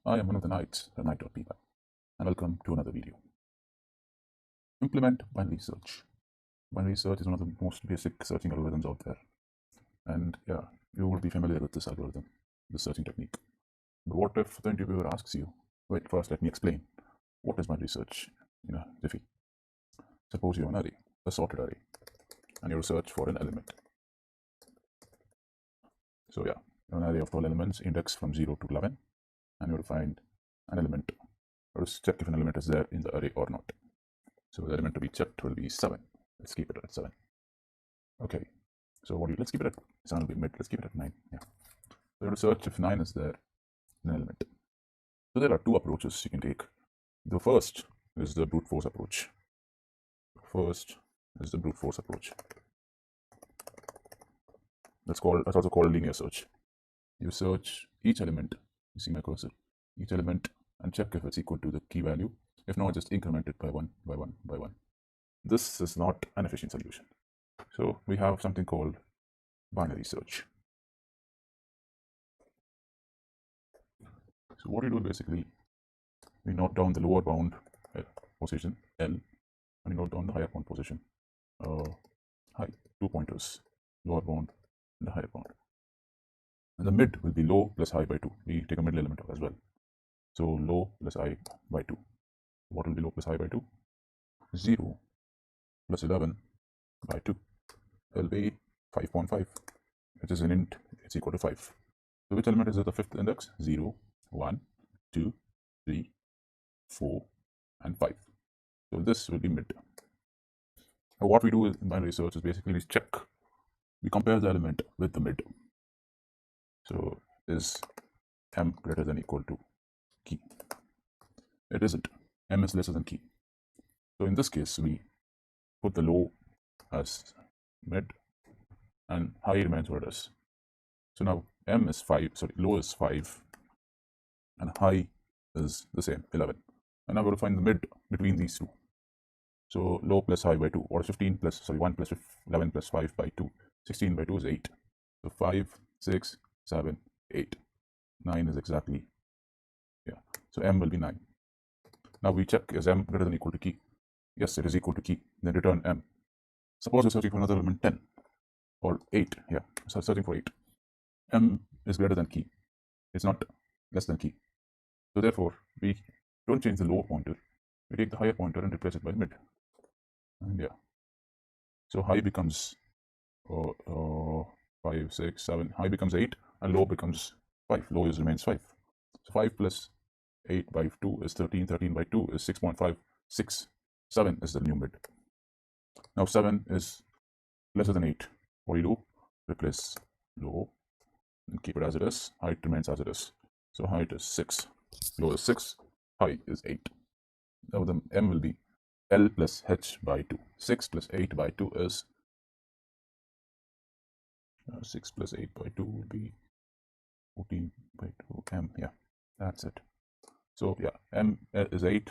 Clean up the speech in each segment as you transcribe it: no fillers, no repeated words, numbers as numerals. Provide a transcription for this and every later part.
I am one of the knights at knight.py, and welcome to another video. Implement binary search. Binary search is one of the most basic searching algorithms out there, and yeah, you will be familiar with this algorithm, this searching technique. But what if the interviewer asks you, wait, first let me explain, what is binary search in a jiffy? Suppose you have an array, a sorted array, and you search for an element. So yeah, you have an array of 12 elements, index from 0 to 11, and you will find an element, or check if an element is there in the array or not. So the element to be checked will be 7. Let's keep it at 7. Okay, so let's keep it at 7 will be mid, let's keep it at 9. Yeah. So you have to search if 9 is there in an element. So there are two approaches you can take. The first is the brute force approach. That's also called linear search. You search each element, you see my cursor, each element, and check if it's equal to the key value. If not, just increment it by 1 by 1 by 1. This is not an efficient solution. So we have something called binary search. So what we do basically, we note down the lower bound position L, and we note down the higher bound position high, 2 pointers, lower bound and the higher bound. And the mid will be low plus high by 2. We take a middle element as well. So low plus high by 2. What will be low plus high by 2? 0 plus 11 by 2 will be 5.5, which is an int, it's equal to 5. So which element is at the fifth index? 0, 1, 2, 3, 4, and 5. So this will be mid. Now what we do in binary search is basically we compare the element with the mid. So is m greater than or equal to key? It isn't. M is lesser than key. So in this case, we put the low as mid and high remains what it is. So now m is 5, low is 5 and high is the same, 11. And now we're going to find the mid between these two. So low plus high by 2, or 1 plus 11 plus 5 by 2. 16 by 2 is 8. So 5, 6, 7, 8. 9 is exactly, yeah. So m will be 9. Now we check, is m greater than or equal to key? Yes, it is equal to key. Then return m. Suppose we're searching for another element 10 or 8. Yeah, so searching for 8. M is greater than key. It's not less than key. So therefore, we don't change the lower pointer. We take the higher pointer and replace it by mid. And yeah. So high becomes 5, 6, 7. High becomes 8 and low becomes 5. Low remains 5. So 5 plus 8 by 2 is 13. 13 by 2 is 6.5. 6. 7 is the new mid. Now 7 is lesser than 8. What do you do? Replace low and keep it as it is. Height remains as it is. So height is 6. Low is 6. High is 8. Now the m will be L plus h by 2. 6 plus 8 by 2 is 6 plus 8 by 2 will be 14 by 2 m. Yeah, that's it. So yeah, m is 8.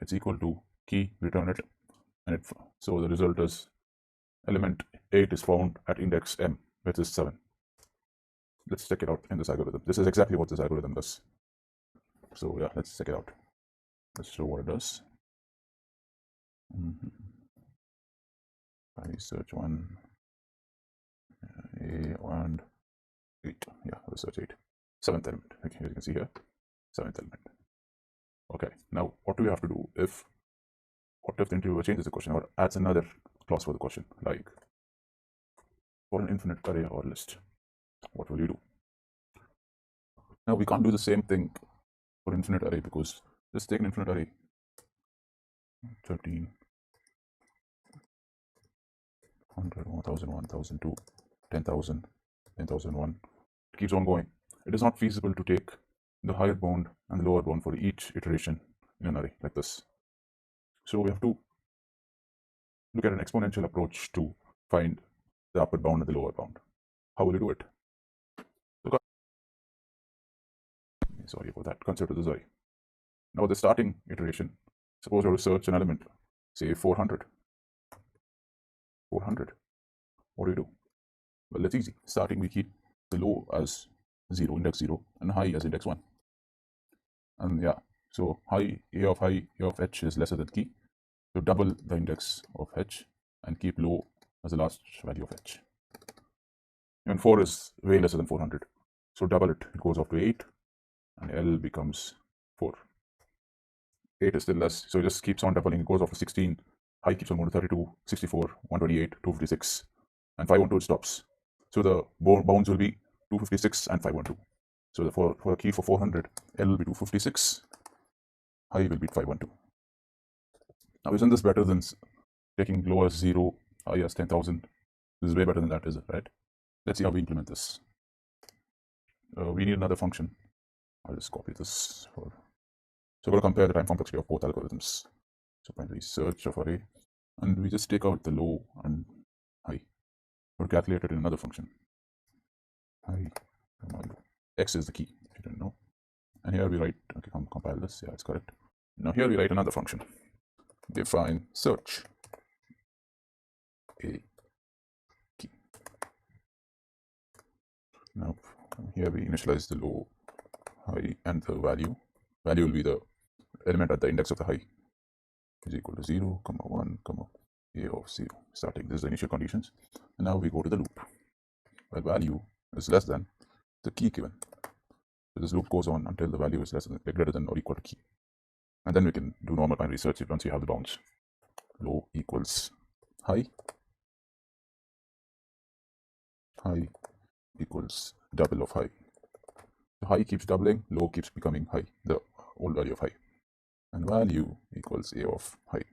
It's equal to key, return it. And so the result is element 8 is found at index m, which is 7. Let's check it out in this algorithm. This is exactly what this algorithm does. So yeah, let's check it out. Let's show what it does. Research 1, A and 8. Yeah, research 8. 7th element. Okay, as you can see here, 7th element. Okay, now what do we have to do what if the interviewer changes the question or adds another clause for the question, like for an infinite array or list? What will you do? Now we can't do the same thing for infinite array, because let's take an infinite array 13, 100, 1000, 1002, 10,000, 10,001. It keeps on going. It is not feasible to take the higher bound and the lower bound for each iteration in an array like this. So we have to look at an exponential approach to find the upper bound and the lower bound. How will you do it? Sorry for that. Consider this way. Now the starting iteration, suppose you have to search an element, say 400. 400. What do you do? Well, it's easy. Starting, we keep the low as 0, index 0, and high as index 1. And yeah, so a of h is lesser than key. So double the index of h and keep low as the last value of h. And 4 is way lesser than 400. So double it, it goes off to 8, and L becomes 4. 8 is still less, so it just keeps on doubling. It goes off to 16, high keeps on going to 32, 64, 128, 256, and 512 it stops. So the bounds will be 256 and 512. So for a key for 400, L will be 256, high will be 512. Now isn't this better than taking low as 0, high as 10,000? This is way better than that, is it, right? Let's see how we implement this. We need another function. I'll just copy this. So we're going to compare the time complexity of both algorithms. So primary search of array, and we just take out the low and high. We'll calculate it in another function. High, x is the key, if you didn't know. And here we write, okay, compile this, yeah, it's correct. Now here we write another function. Define search a key. Now here we initialize the low, high, and the value. Value will be the element at the index of the high is equal to 0, 1, a of 0. Starting, this is the initial conditions. And now we go to the loop. Where value is less than the key given. So this loop goes on until the value is greater than or equal to key. And then we can do normal binary search once you have the bounds. Low equals high. High equals double of high. The high keeps doubling, low keeps becoming high, the old value of high. And value equals a of high.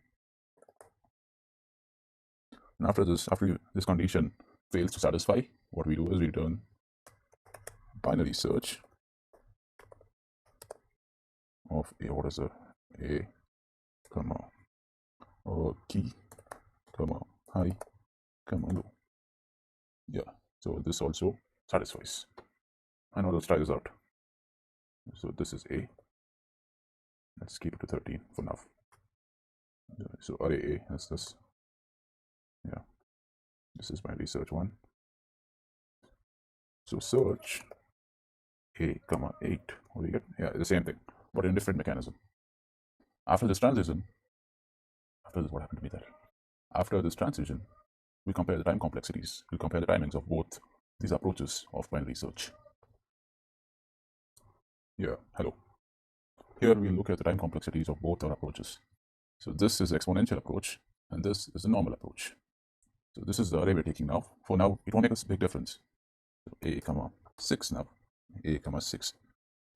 And after this condition fails to satisfy, what we do is return binary search of a, what is a comma or key comma high comma low. Yeah, so this also satisfies. And now let's try this out. So this is a. Let's keep it to 13 for now. So array a is this. Yeah, this is binary search 1. So search a comma 8. What do you get? Yeah, the same thing, but in a different mechanism. After this transition, what happened to me there? After this transition, we compare the time complexities. We compare the timings of both these approaches of binary search. Yeah, hello. Here we look at the time complexities of both our approaches. So this is the exponential approach, and this is the normal approach. So this is the array we're taking now. For now, it won't make a big difference. So a comma 6 now, a comma 6.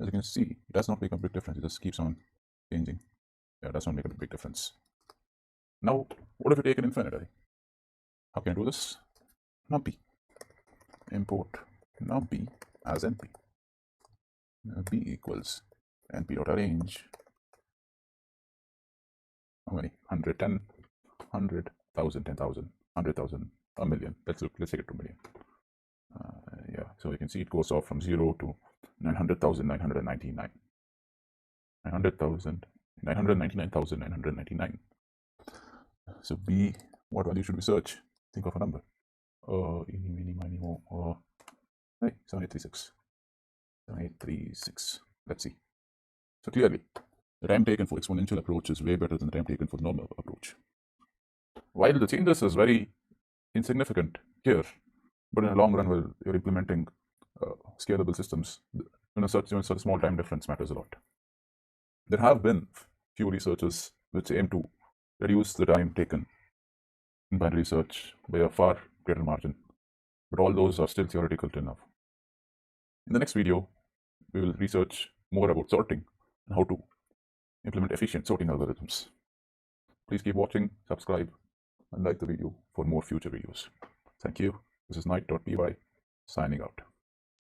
As you can see, it does not make a big difference. It just keeps on changing. Yeah, it does not make a big difference. Now, what if we take an infinite array? How can I do this? NumP. Import NumP as NP. B equals np.arrange. How many? 100, 10, 100, 1,000, 10,000, 100,000, a million. Let's take it to a million. Yeah, so you can see it goes off from 0 to 900,999. 900,000, 999,999. So B, what value should we search? Think of a number. Eeny, meeny, miny, mo. Hey, 7836. 7836. Let's see. So clearly, the time taken for exponential approach is way better than the time taken for the normal approach. While the changes is very insignificant here, but in the long run, when you're implementing scalable systems, such a small time difference matters a lot. There have been few researchers which aim to reduce the time taken in binary search by a far greater margin, but all those are still theoretical till now. In the next video, we will research more about sorting and how to implement efficient sorting algorithms. Please keep watching, subscribe, and like the video for more future videos. Thank you. This is Knight.py signing out.